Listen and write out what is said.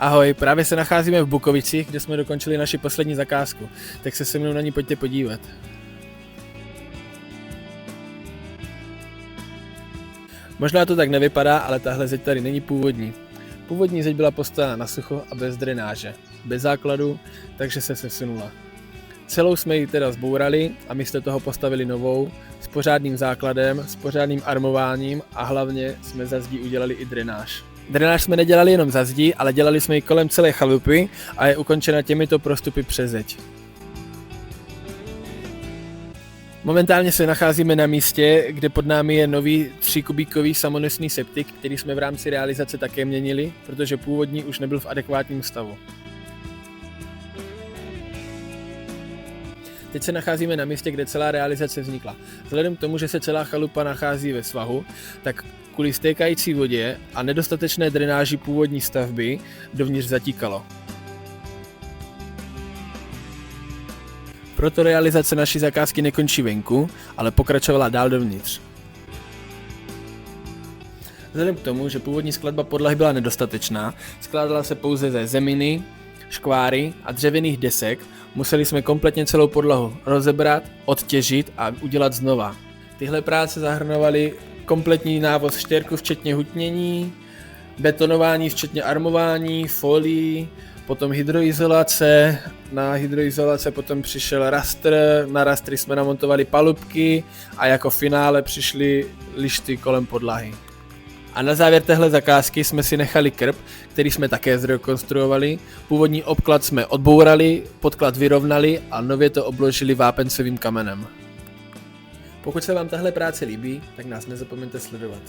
Ahoj, právě se nacházíme v Bukovicích, kde jsme dokončili naši poslední zakázku, tak se mnou na ní pojďte podívat. Možná to tak nevypadá, ale tahle zeď tady není původní. Původní zeď byla postavena na sucho a bez drenáže, bez základu, takže se sesunula. Celou jsme ji teda zbourali a místo toho postavili novou, s pořádným základem, s pořádným armováním a hlavně jsme za zdí udělali i drenáž. Drenáž jsme nedělali jenom za zdí, ale dělali jsme ji kolem celé chalupy a je ukončena těmito prostupy přes zeď. Momentálně se nacházíme na místě, kde pod námi je nový 3kubíkový samonosný septik, který jsme v rámci realizace také měnili, protože původní už nebyl v adekvátním stavu. Teď se nacházíme na místě, kde celá realizace vznikla. Vzhledem k tomu, že se celá chalupa nachází ve svahu, tak kvůli stékající vodě a nedostatečné drenáži původní stavby dovnitř zatíkalo. Proto realizace naší zakázky nekončí venku, ale pokračovala dál dovnitř. Vzhledem k tomu, že původní skladba podlahy byla nedostatečná, skládala se pouze ze zeminy, škváry a dřevěných desek, museli jsme kompletně celou podlahu rozebrat, odtěžit a udělat znova. Tyhle práce zahrnovaly kompletní návoz štěrku včetně hutnění, betonování včetně armování, folií, potom hydroizolace, na hydroizolace potom přišel rastr, na rastry jsme namontovali palubky a jako finále přišly lišty kolem podlahy. A na závěr téhle zakázky jsme si nechali krb, který jsme také zrekonstruovali. Původní obklad jsme odbourali, podklad vyrovnali a nově to obložili vápencovým kamenem. Pokud se vám tahle práce líbí, tak nás nezapomeňte sledovat.